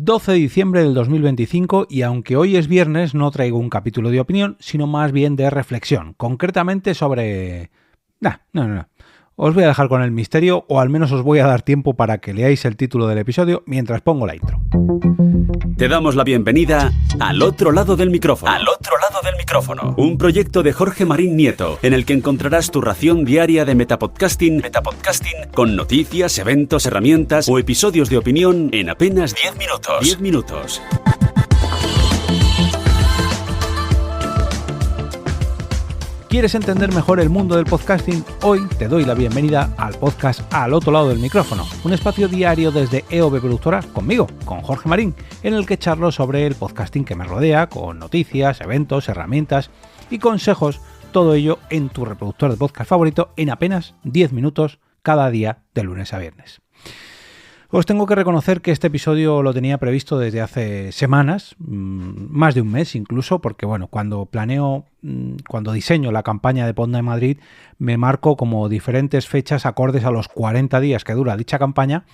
12 de diciembre del 2025 y aunque hoy es viernes no traigo un capítulo de opinión, sino más bien de reflexión, concretamente sobre... No. Os voy a dejar con el misterio o al menos os voy a dar tiempo para que leáis el título del episodio mientras pongo la intro. Te damos la bienvenida al otro lado del micrófono. Al otro lado del micrófono. Un proyecto de Jorge Marín Nieto, en el que encontrarás tu ración diaria de metapodcasting con noticias, eventos, herramientas o episodios de opinión en apenas 10 minutos. 10 minutos. ¿Quieres entender mejor el mundo del podcasting? Hoy te doy la bienvenida al podcast Al otro lado del micrófono, un espacio diario desde EOB Productora, conmigo, con Jorge Marín, en el que charlo sobre el podcasting que me rodea, con noticias, eventos, herramientas y consejos, todo ello en tu reproductor de podcast favorito en apenas 10 minutos cada día de lunes a viernes. Os tengo que reconocer que este episodio lo tenía previsto desde hace semanas, más de un mes incluso, porque bueno, cuando diseño la campaña de Podnight Madrid, me marco como diferentes fechas acordes a los 40 días que dura dicha campaña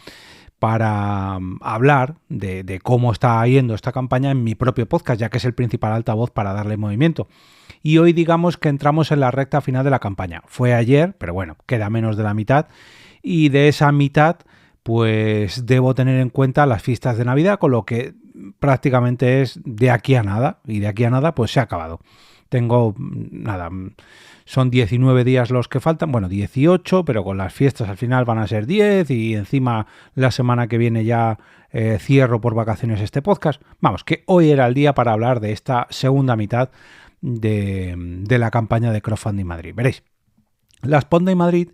para hablar de cómo está yendo esta campaña en mi propio podcast, ya que es el principal altavoz para darle movimiento. Y hoy digamos que entramos en la recta final de la campaña. Fue ayer, pero bueno, queda menos de la mitad, y de esa mitad pues debo tener en cuenta las fiestas de Navidad, con lo que prácticamente es de aquí a nada, y de aquí a nada pues se ha acabado. Son 19 días los que faltan, bueno 18, pero con las fiestas al final van a ser 10 y encima la semana que viene ya cierro por vacaciones este podcast. Vamos, que hoy era el día para hablar de esta segunda mitad de la campaña de Crowdfunding Madrid. Veréis, las Podnight Madrid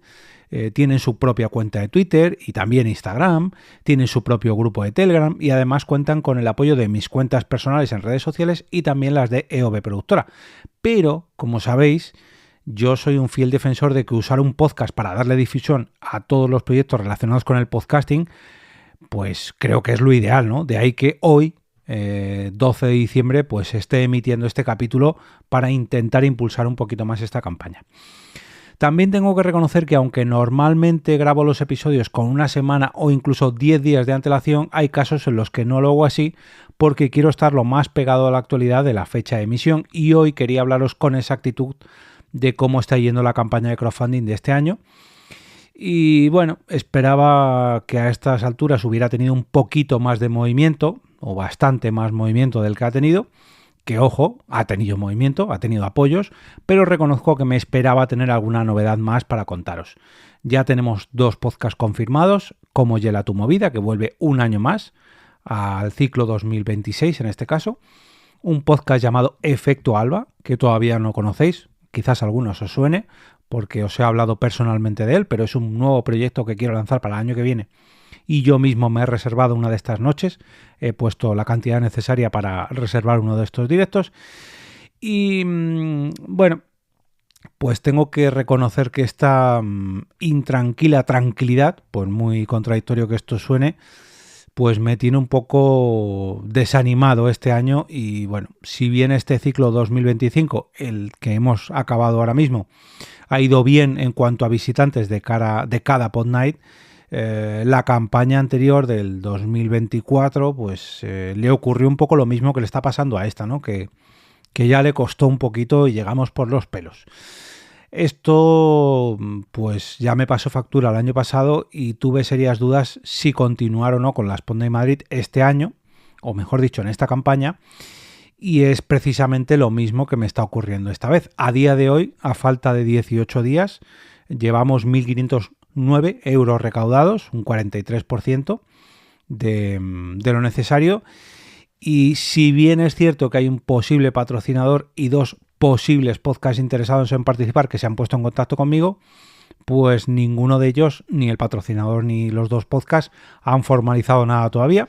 tienen su propia cuenta de Twitter y también Instagram, tienen su propio grupo de Telegram y además cuentan con el apoyo de mis cuentas personales en redes sociales y también las de EOB Productora. Pero, como sabéis, yo soy un fiel defensor de que usar un podcast para darle difusión a todos los proyectos relacionados con el podcasting, pues creo que es lo ideal, ¿no? De ahí que hoy, 12 de diciembre, pues esté emitiendo este capítulo para intentar impulsar un poquito más esta campaña. También tengo que reconocer que aunque normalmente grabo los episodios con una semana o incluso 10 días de antelación, hay casos en los que no lo hago así porque quiero estar lo más pegado a la actualidad de la fecha de emisión y hoy quería hablaros con exactitud de cómo está yendo la campaña de crowdfunding de este año. Y bueno, esperaba que a estas alturas hubiera tenido un poquito más de movimiento o bastante más movimiento del que ha tenido. Que, ojo, ha tenido movimiento, ha tenido apoyos, pero reconozco que me esperaba tener alguna novedad más para contaros. Ya tenemos 2 podcasts confirmados, como Yela tu movida, que vuelve un año más al ciclo 2026 en este caso. Un podcast llamado Efecto Alba, que todavía no conocéis, quizás a algunos os suene, porque os he hablado personalmente de él, pero es un nuevo proyecto que quiero lanzar para el año que viene. Y yo mismo me he reservado una de estas noches, he puesto la cantidad necesaria para reservar uno de estos directos y bueno, pues tengo que reconocer que esta intranquila tranquilidad, por muy contradictorio que esto suene, pues me tiene un poco desanimado este año y bueno, si bien este ciclo 2025, el que hemos acabado ahora mismo, ha ido bien en cuanto a visitantes de cada Podnight, la campaña anterior del 2024 pues le ocurrió un poco lo mismo que le está pasando a esta, ¿no? Que ya le costó un poquito y llegamos por los pelos. Esto pues ya me pasó factura el año pasado y tuve serias dudas si continuar o no con las Podnight Madrid este año, o mejor dicho en esta campaña, y es precisamente lo mismo que me está ocurriendo esta vez. A día de hoy, a falta de 18 días, llevamos 1.509 euros recaudados, un 43% de lo necesario. Y si bien es cierto que hay un posible patrocinador y 2 posibles podcasts interesados en participar que se han puesto en contacto conmigo, pues ninguno de ellos, ni el patrocinador ni los 2 podcasts, han formalizado nada todavía.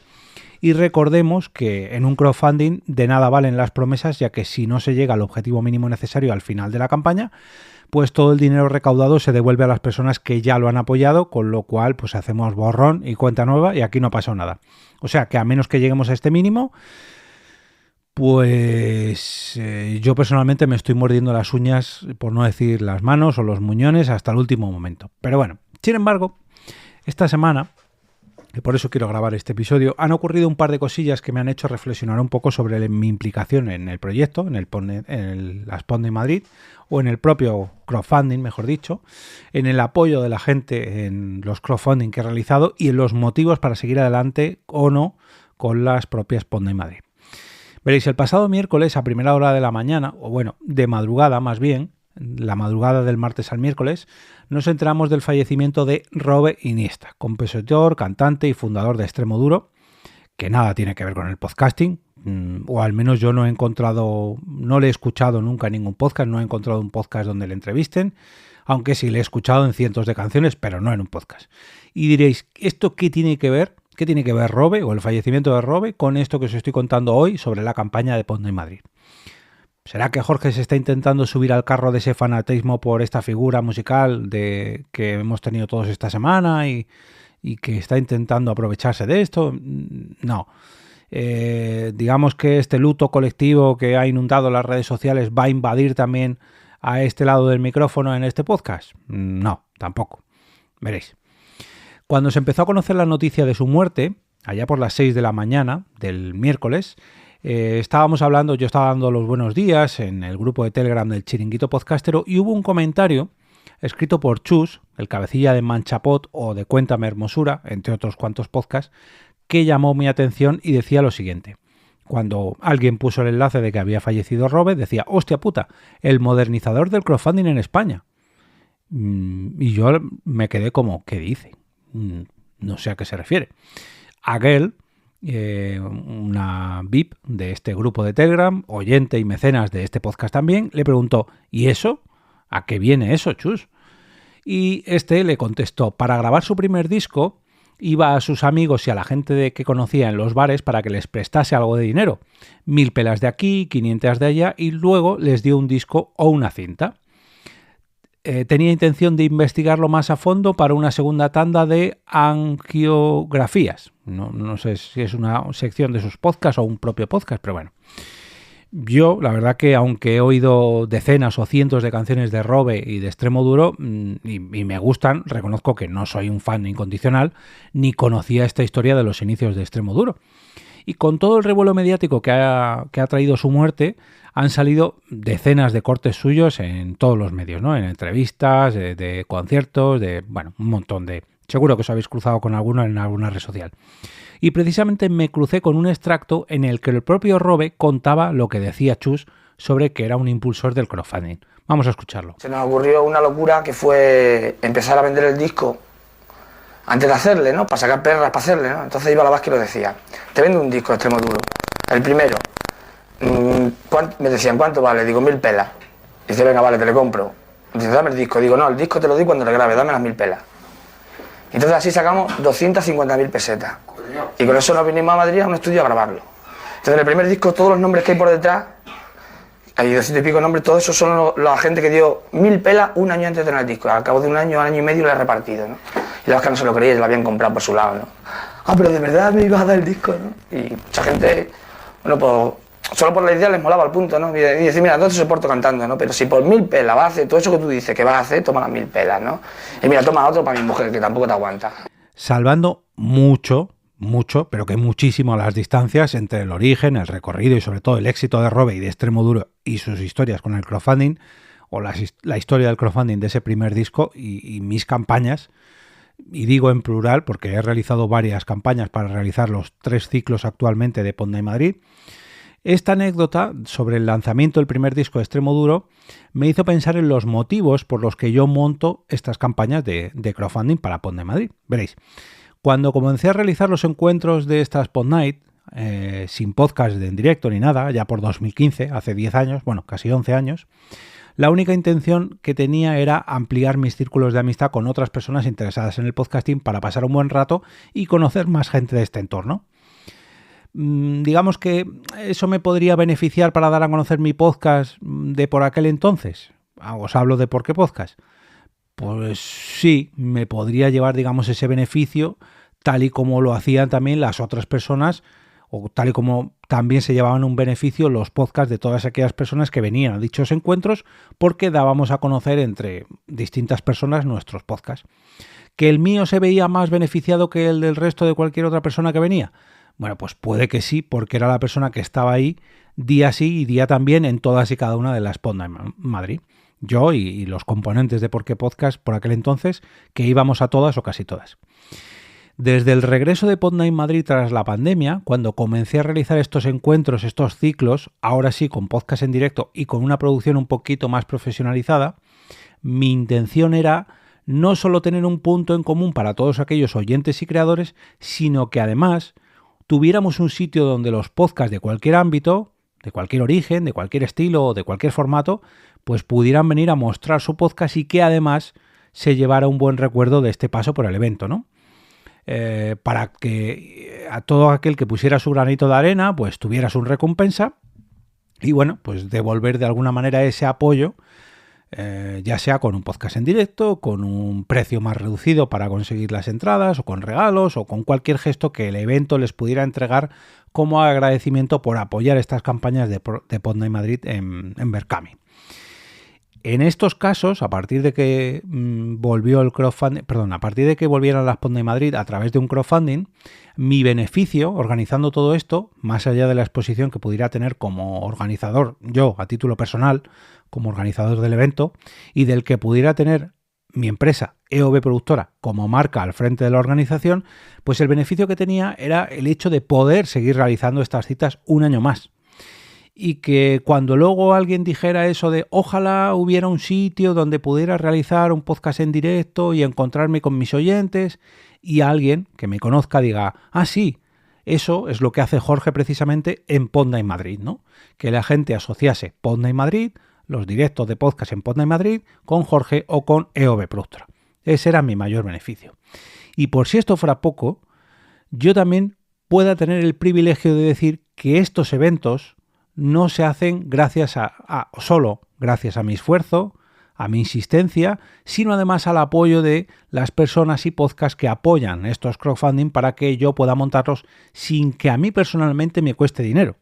Y recordemos que en un crowdfunding de nada valen las promesas, ya que si no se llega al objetivo mínimo necesario al final de la campaña, pues todo el dinero recaudado se devuelve a las personas que ya lo han apoyado, con lo cual pues hacemos borrón y cuenta nueva y aquí no pasó nada. O sea que a menos que lleguemos a este mínimo, pues yo personalmente me estoy mordiendo las uñas, por no decir las manos o los muñones, hasta el último momento. Pero bueno, sin embargo, esta semana y por eso quiero grabar este episodio, han ocurrido un par de cosillas que me han hecho reflexionar un poco sobre mi implicación en el proyecto, en la Sponde Madrid, o en el propio crowdfunding, mejor dicho, en el apoyo de la gente en los crowdfunding que he realizado y en los motivos para seguir adelante o no con las propias Sponde Madrid. Veréis, el pasado miércoles a primera hora de la mañana, o bueno, de madrugada más bien, la madrugada del martes al miércoles, nos enteramos del fallecimiento de Robe Iniesta, compositor, cantante y fundador de Extremoduro, que nada tiene que ver con el podcasting, o al menos yo no le he escuchado nunca en ningún podcast, no he encontrado un podcast donde le entrevisten, aunque sí le he escuchado en cientos de canciones, pero no en un podcast. Y diréis, ¿esto qué tiene que ver? ¿Qué tiene que ver Robe o el fallecimiento de Robe con esto que os estoy contando hoy sobre la campaña de Sponde Madrid? ¿Será que Jorge se está intentando subir al carro de ese fanatismo por esta figura musical que hemos tenido todos esta semana y que está intentando aprovecharse de esto? No. Digamos que este luto colectivo que ha inundado las redes sociales va a invadir también a este lado del micrófono en este podcast. No, tampoco. Veréis. Cuando se empezó a conocer la noticia de su muerte, allá por las 6 de la mañana del miércoles, yo estaba dando los buenos días en el grupo de Telegram del Chiringuito Podcastero y hubo un comentario escrito por Chus, el cabecilla de Manchapot o de Cuéntame Hermosura, entre otros cuantos podcasts, que llamó mi atención y decía lo siguiente. Cuando alguien puso el enlace de que había fallecido Robe, decía, hostia puta, el modernizador del crowdfunding en España. Y yo me quedé como, ¿qué dice? No sé a qué se refiere. Aquel, una VIP de este grupo de Telegram, oyente y mecenas de este podcast también, le preguntó, ¿y eso? ¿A qué viene eso, Chus? Y este le contestó, para grabar su primer disco, iba a sus amigos y a la gente que conocía en los bares para que les prestase algo de dinero. 1000 pelas de aquí, 500 de allá, y luego les dio un disco o una cinta. Tenía intención de investigarlo más a fondo para una segunda tanda de angiografías. No sé si es una sección de sus podcasts o un propio podcast, pero bueno. Yo, la verdad que aunque he oído decenas o cientos de canciones de Robe y de Extremoduro y me gustan, reconozco que no soy un fan incondicional ni conocía esta historia de los inicios de Extremoduro. Y con todo el revuelo mediático que ha traído su muerte, han salido decenas de cortes suyos en todos los medios, ¿no? En entrevistas, de conciertos, un montón de... Seguro que os habéis cruzado con alguno en alguna red social. Y precisamente me crucé con un extracto en el que el propio Robe contaba lo que decía Chus sobre que era un impulsor del crowdfunding. Vamos a escucharlo. Se nos ocurrió una locura que fue empezar a vender el disco antes de hacerle, ¿no? Para sacar perras para hacerle, ¿no? Entonces iba a la Vázquez y lo decía, te vendo un disco de Extremoduro, el primero. Me decían, ¿cuánto vale? Digo, 1000 pelas. Dice, venga, vale, te le compro. Dice, dame el disco. Digo, no, el disco te lo doy cuando le grabe, dame las 1000 pelas. Entonces así sacamos 250.000 pesetas. Y con eso nos vinimos a Madrid a un estudio a grabarlo. Entonces en el primer disco todos los nombres que hay por detrás, hay 200 y pico nombres, todos esos son la gente que dio 1000 pelas un año antes de tener el disco. Al cabo de un año y medio lo he repartido, ¿no? Y los que no se lo creían, lo habían comprado por su lado, ¿no? Ah, pero de verdad me ibas a dar el disco, ¿no? Y mucha gente, bueno, pues solo por la idea les molaba el punto, ¿no? Y decir, mira, no te soporto cantando, ¿no? Pero si por 1000 pelas vas a hacer todo eso que tú dices que vas a hacer, toma las 1000 pelas, ¿no? Y mira, toma otro para mi mujer, que tampoco te aguanta. Salvando mucho, pero que muchísimo las distancias entre el origen, el recorrido y sobre todo el éxito de Robe y de Extremoduro y sus historias con el crowdfunding, o la historia del crowdfunding de ese primer disco y mis campañas, y digo en plural porque he realizado varias campañas para realizar los 3 ciclos actualmente de Sponde Madrid. Esta anécdota sobre el lanzamiento del primer disco de Extremoduro me hizo pensar en los motivos por los que yo monto estas campañas de crowdfunding para Sponde Madrid. Veréis, cuando comencé a realizar los encuentros de esta Spot Night, sin podcast en directo ni nada, ya por 2015, hace 10 años, bueno, casi 11 años, la única intención que tenía era ampliar mis círculos de amistad con otras personas interesadas en el podcasting para pasar un buen rato y conocer más gente de este entorno. Digamos que eso me podría beneficiar para dar a conocer mi podcast de por aquel entonces. Os hablo de por qué podcast. Pues sí, me podría llevar, digamos, ese beneficio tal y como lo hacían también las otras personas o tal y como también se llevaban un beneficio los podcasts de todas aquellas personas que venían a dichos encuentros, porque dábamos a conocer entre distintas personas nuestros podcasts. ¿Que el mío se veía más beneficiado que el del resto de cualquier otra persona que venía? Bueno, pues puede que sí, porque era la persona que estaba ahí día sí y día también en todas y cada una de las Podnight Madrid. Yo y los componentes de Por qué Podcast por aquel entonces, que íbamos a todas o casi todas. Desde el regreso de Podnight Madrid tras la pandemia, cuando comencé a realizar estos encuentros, estos ciclos, ahora sí con podcast en directo y con una producción un poquito más profesionalizada, mi intención era no solo tener un punto en común para todos aquellos oyentes y creadores, sino que además tuviéramos un sitio donde los podcasts de cualquier ámbito, de cualquier origen, de cualquier estilo o de cualquier formato, pues pudieran venir a mostrar su podcast y que además se llevara un buen recuerdo de este paso por el evento, ¿no? Para que a todo aquel que pusiera su granito de arena, pues tuviera su recompensa y bueno, pues devolver de alguna manera ese apoyo, ya sea con un podcast en directo, con un precio más reducido para conseguir las entradas, o con regalos, o con cualquier gesto que el evento les pudiera entregar como agradecimiento por apoyar estas campañas de Podnight Madrid en Berkami. En estos casos, a partir de que volvió el crowdfunding, a partir de que volvieran las Podnight Madrid a través de un crowdfunding, mi beneficio organizando todo esto, más allá de la exposición que pudiera tener como organizador, yo a título personal, como organizador del evento, y del que pudiera tener mi empresa EOB Productora como marca al frente de la organización, pues el beneficio que tenía era el hecho de poder seguir realizando estas citas un año más. Y que cuando luego alguien dijera eso de ojalá hubiera un sitio donde pudiera realizar un podcast en directo y encontrarme con mis oyentes, y alguien que me conozca diga, ah sí, eso es lo que hace Jorge precisamente en Podnight Madrid, ¿no? Que la gente asociase Podnight Madrid, los directos de podcast en Podnight Madrid, con Jorge o con EOB Productora. Ese era mi mayor beneficio. Y por si esto fuera poco, yo también pueda tener el privilegio de decir que estos eventos no se hacen solo gracias a mi esfuerzo, a mi insistencia, sino además al apoyo de las personas y podcasts que apoyan estos crowdfunding para que yo pueda montarlos sin que a mí personalmente me cueste dinero.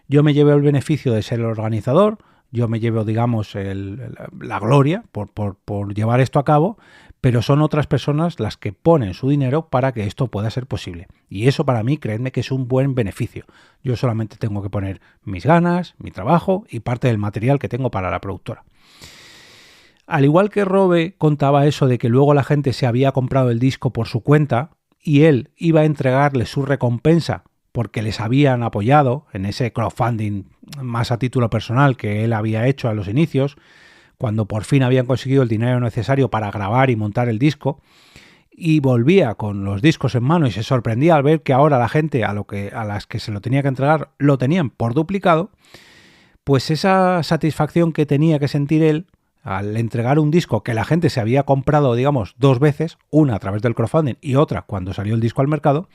Yo me llevo el beneficio de ser el organizador, yo me llevo, digamos, la gloria por llevar esto a cabo, pero son otras personas las que ponen su dinero para que esto pueda ser posible. Y eso para mí, creedme que es un buen beneficio. Yo solamente tengo que poner mis ganas, mi trabajo y parte del material que tengo para la productora. Al igual que Robe contaba eso de que luego la gente se había comprado el disco por su cuenta y él iba a entregarle su recompensa porque les habían apoyado en ese crowdfunding más a título personal que él había hecho a los inicios, cuando por fin habían conseguido el dinero necesario para grabar y montar el disco, y volvía con los discos en mano y se sorprendía al ver que ahora la gente a las que se lo tenía que entregar lo tenían por duplicado, pues esa satisfacción que tenía que sentir él al entregar un disco que la gente se había comprado, digamos, dos veces, una a través del crowdfunding y otra cuando salió el disco al mercado,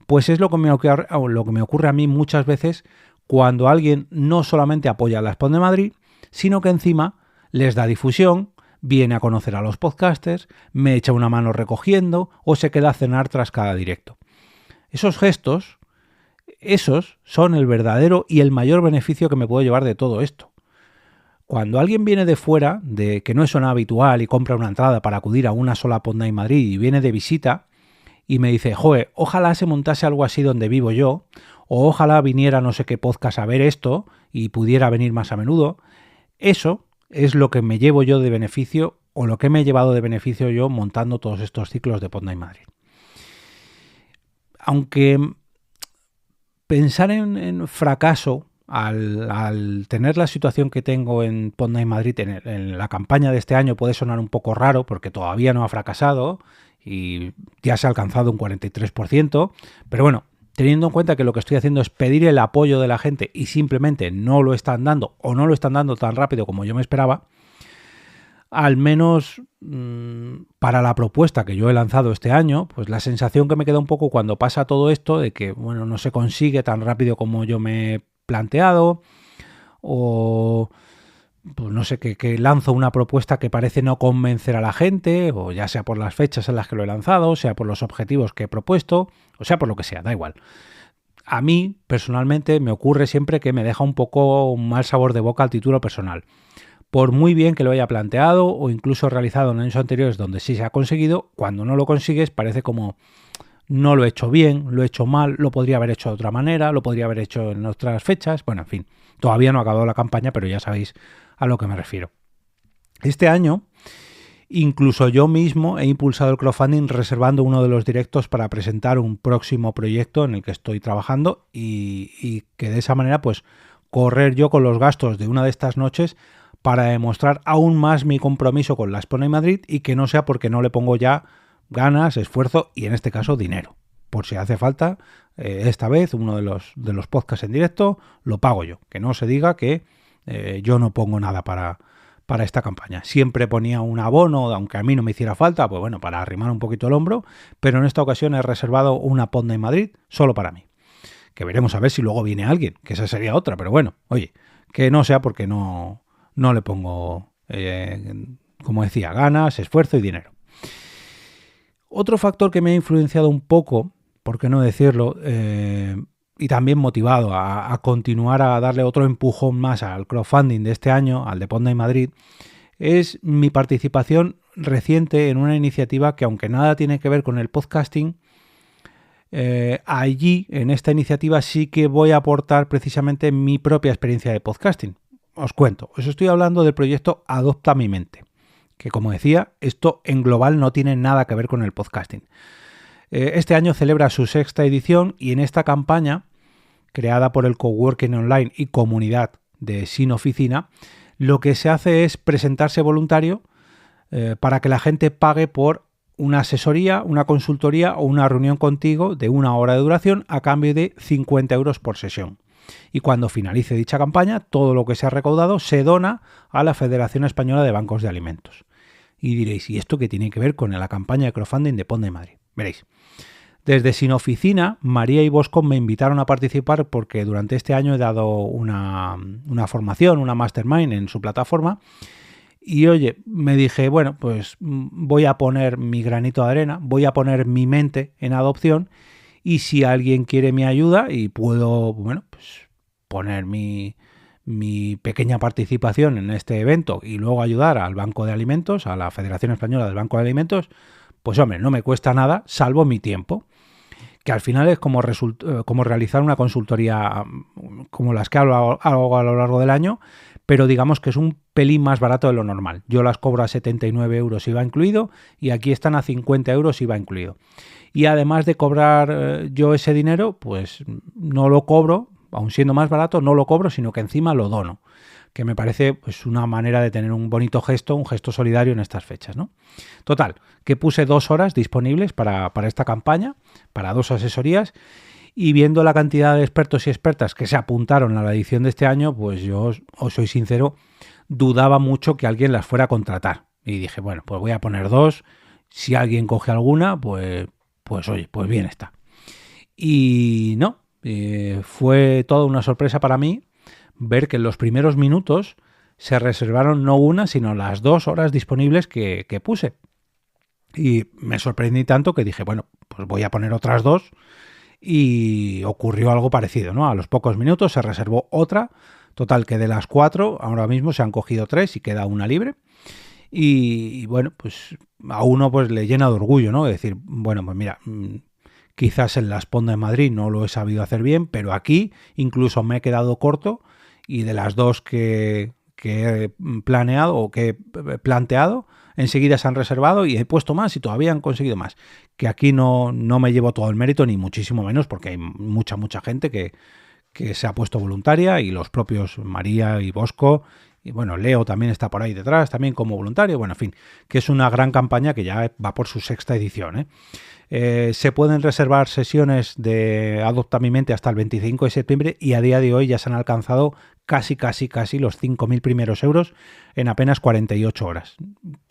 pues es lo que me ocurre a mí muchas veces cuando alguien no solamente apoya a las Podnight Madrid, sino que encima les da difusión, viene a conocer a los podcasters, me echa una mano recogiendo o se queda a cenar tras cada directo. Esos gestos, esos son el verdadero y el mayor beneficio que me puedo llevar de todo esto. Cuando alguien viene de fuera, de que no es una habitual y compra una entrada para acudir a una sola Podnight Madrid y viene de visita y me dice, joder, ojalá se montase algo así donde vivo yo, o ojalá viniera no sé qué podcast a ver esto y pudiera venir más a menudo, eso es lo que me llevo yo de beneficio o lo que me he llevado de beneficio yo montando todos estos ciclos de Podnight Madrid. Aunque pensar en fracaso al tener la situación que tengo en Podnight Madrid en la campaña de este año puede sonar un poco raro porque todavía no ha fracasado y ya se ha alcanzado un 43%, pero bueno, teniendo en cuenta que lo que estoy haciendo es pedir el apoyo de la gente y simplemente no lo están dando o no lo están dando tan rápido como yo me esperaba, al menos para la propuesta que yo he lanzado este año, pues la sensación que me queda un poco cuando pasa todo esto de que, bueno, no se consigue tan rápido como yo me he planteado o pues no sé, que lanzo una propuesta que parece no convencer a la gente, o ya sea por las fechas en las que lo he lanzado, sea por los objetivos que he propuesto, o sea por lo que sea, da igual. a mí, personalmente, me ocurre siempre que me deja un poco un mal sabor de boca al título personal. Por muy bien que lo haya planteado o incluso realizado en años anteriores donde sí se ha conseguido, cuando no lo consigues parece como no lo he hecho bien, lo he hecho mal, lo podría haber hecho de otra manera, lo podría haber hecho en otras fechas. Bueno, en fin, todavía no ha acabado la campaña, pero ya sabéis a lo que me refiero. Este año, incluso yo mismo he impulsado el crowdfunding reservando uno de los directos para presentar un próximo proyecto en el que estoy trabajando y que de esa manera pues correr yo con los gastos de una de estas noches para demostrar aún más mi compromiso con la Expo Madrid y que no sea porque no le pongo ya ganas, esfuerzo y en este caso dinero. Por si hace falta, esta vez uno de los podcasts en directo lo pago yo. Que no se diga que yo no pongo nada para esta campaña. Siempre ponía un abono, aunque a mí no me hiciera falta, pues bueno, para arrimar un poquito el hombro, pero en esta ocasión he reservado una Podnight Madrid solo para mí. Que veremos a ver si luego viene alguien, que esa sería otra, pero bueno, oye, que no sea porque no le pongo, como decía, ganas, esfuerzo y dinero. Otro factor que me ha influenciado un poco, por qué no decirlo, y también motivado a continuar a darle otro empujón más al crowdfunding de este año, al de Podnight Madrid, es mi participación reciente en una iniciativa que, aunque nada tiene que ver con el podcasting, allí, en esta iniciativa, sí que voy a aportar precisamente mi propia experiencia de podcasting. Os cuento, os estoy hablando del proyecto Adopta mi mente, que como decía, esto en global no tiene nada que ver con el podcasting. Este año celebra su 6ª edición y en esta campaña, creada por el Coworking Online y comunidad de Sin Oficina, lo que se hace es presentarse voluntario para que la gente pague por una asesoría, una consultoría o una reunión contigo de 1 hora de duración a cambio de 50 euros por sesión. Y cuando finalice dicha campaña, todo lo que se ha recaudado se dona a la Federación Española de Bancos de Alimentos. Y diréis, ¿y esto qué tiene que ver con la campaña de crowdfunding de Podnight Madrid? Veréis. Desde Sin Oficina, María y Bosco me invitaron a participar porque durante este año he dado una formación, una mastermind en su plataforma. Y oye, me dije, bueno, pues voy a poner mi granito de arena, voy a poner mi mente en adopción. Y si alguien quiere mi ayuda y puedo, bueno, pues poner mi pequeña participación en este evento y luego ayudar al Banco de Alimentos, a la Federación Española del Banco de Alimentos, pues hombre, no me cuesta nada, salvo mi tiempo, que al final es como realizar una consultoría como las que hago a lo largo del año, pero digamos que es un pelín más barato de lo normal. Yo las cobro a 79 euros IVA incluido y aquí están a 50 euros IVA incluido. Y además de cobrar yo ese dinero, pues no lo cobro, aun siendo más barato, no lo cobro, sino que encima lo dono, que me parece pues una manera de tener un bonito gesto, un gesto solidario en estas fechas, ¿no? Total, que puse 2 horas disponibles para esta campaña, para 2 asesorías, y viendo la cantidad de expertos y expertas que se apuntaron a la edición de este año, pues yo os soy sincero, dudaba mucho que alguien las fuera a contratar. Y dije, bueno, pues voy a poner 2, si alguien coge alguna, pues oye, pues bien está. Y no, fue toda una sorpresa para mí ver que en los primeros minutos se reservaron no una, sino las 2 horas disponibles que puse. Y me sorprendí tanto que dije, bueno, pues voy a poner otras 2 y ocurrió algo parecido, ¿no? A los pocos minutos se reservó otra, total que de las 4 ahora mismo se han cogido 3 y queda una libre. Y bueno, pues a uno pues le llena de orgullo, ¿no? De decir, bueno, pues mira, quizás en la Podnight Madrid no lo he sabido hacer bien, pero aquí incluso me he quedado corto y de las 2 que he planeado o que he planteado, enseguida se han reservado y he puesto más y todavía han conseguido más. Que aquí no me llevo todo el mérito, ni muchísimo menos, porque hay mucha gente que se ha puesto voluntaria y los propios María y Bosco. Y bueno, Leo también está por ahí detrás, también como voluntario. Bueno, en fin, que es una gran campaña que ya va por su 6ª edición. Se pueden reservar sesiones de Adopta mi mente hasta el 25 de septiembre y a día de hoy ya se han alcanzado casi los 5.000 primeros euros en apenas 48 horas.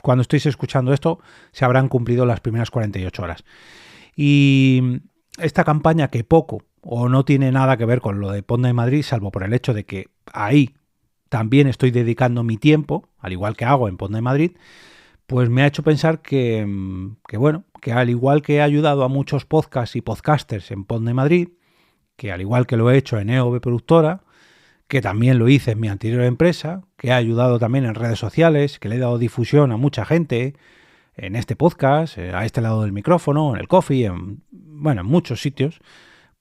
Cuando estéis escuchando esto, se habrán cumplido las primeras 48 horas. Y esta campaña, que poco o no tiene nada que ver con lo de Podnight Madrid, salvo por el hecho de que ahí también estoy dedicando mi tiempo, al igual que hago en Podnight Madrid, pues me ha hecho pensar que bueno, que al igual que he ayudado a muchos podcasts y podcasters en Podnight Madrid, que al igual que lo he hecho en EOB Productora, que también lo hice en mi anterior empresa, que he ayudado también en redes sociales, que le he dado difusión a mucha gente en este podcast, a este lado del micrófono, en el coffee, en muchos sitios,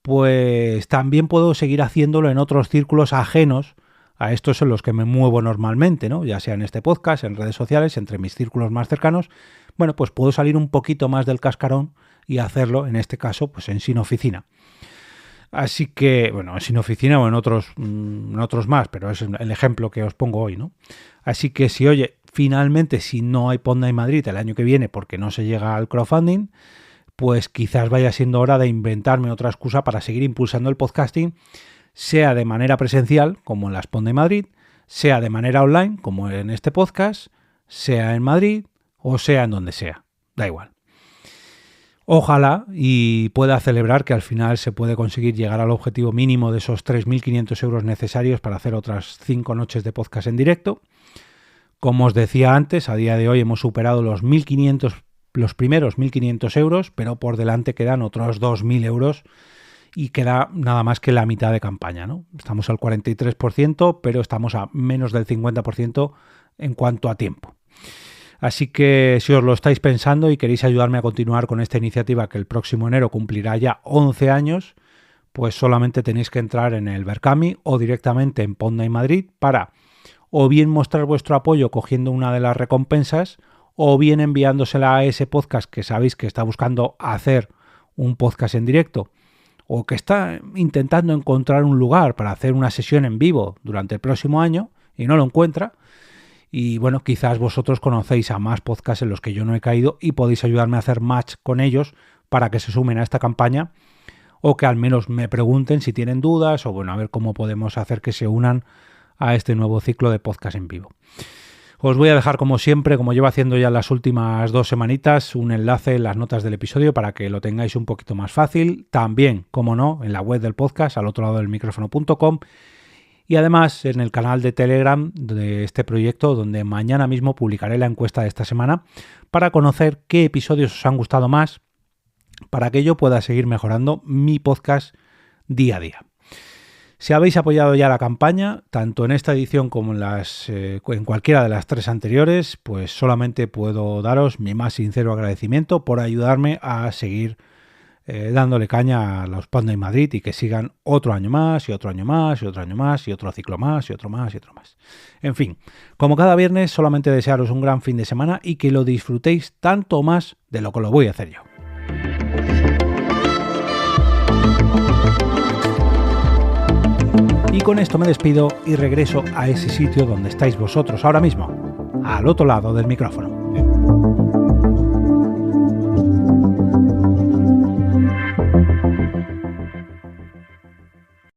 pues también puedo seguir haciéndolo en otros círculos ajenos a estos en los que me muevo normalmente, ¿no? Ya sea en este podcast, en redes sociales, entre mis círculos más cercanos. Bueno, pues puedo salir un poquito más del cascarón y hacerlo, en este caso, pues en Sin Oficina. Así que, bueno, en Sin Oficina o en otros más, pero es el ejemplo que os pongo hoy, ¿no? Así que si, oye, finalmente, si no hay Podnight Madrid el año que viene porque no se llega al crowdfunding, pues quizás vaya siendo hora de inventarme otra excusa para seguir impulsando el podcasting, sea de manera presencial, como en las Podnight Madrid, sea de manera online, como en este podcast, sea en Madrid o sea en donde sea. Da igual. Ojalá y pueda celebrar que al final se puede conseguir llegar al objetivo mínimo de esos 3.500 euros necesarios para hacer otras 5 noches de podcast en directo. Como os decía antes, a día de hoy hemos superado los primeros 1.500 euros, pero por delante quedan otros 2.000 euros y queda nada más que la mitad de campaña, ¿no? Estamos al 43%, pero estamos a menos del 50% en cuanto a tiempo. Así que si os lo estáis pensando y queréis ayudarme a continuar con esta iniciativa que el próximo enero cumplirá ya 11 años, pues solamente tenéis que entrar en el Berkami o directamente en Podnight Madrid para o bien mostrar vuestro apoyo cogiendo una de las recompensas o bien enviándosela a ese podcast que sabéis que está buscando hacer un podcast en directo o que está intentando encontrar un lugar para hacer una sesión en vivo durante el próximo año y no lo encuentra. Y bueno, quizás vosotros conocéis a más podcasts en los que yo no he caído y podéis ayudarme a hacer match con ellos para que se sumen a esta campaña o que al menos me pregunten si tienen dudas o bueno, a ver cómo podemos hacer que se unan a este nuevo ciclo de podcast en vivo. Os voy a dejar como siempre, como llevo haciendo ya las últimas 2 semanitas, un enlace en las notas del episodio para que lo tengáis un poquito más fácil. También, como no, en la web del podcast, al otro lado del micrófono.com. Y además en el canal de Telegram de este proyecto, donde mañana mismo publicaré la encuesta de esta semana para conocer qué episodios os han gustado más, para que yo pueda seguir mejorando mi podcast día a día. Si habéis apoyado ya la campaña, tanto en esta edición como en cualquiera de las 3 anteriores, pues solamente puedo daros mi más sincero agradecimiento por ayudarme a seguir dándole caña a los Podnight Madrid y que sigan otro año más y otro año más y otro año más y otro ciclo más y otro más y otro más. En fin, como cada viernes, solamente desearos un gran fin de semana y que lo disfrutéis tanto más de lo que lo voy a hacer yo. Y con esto me despido y regreso a ese sitio donde estáis vosotros ahora mismo, al otro lado del micrófono.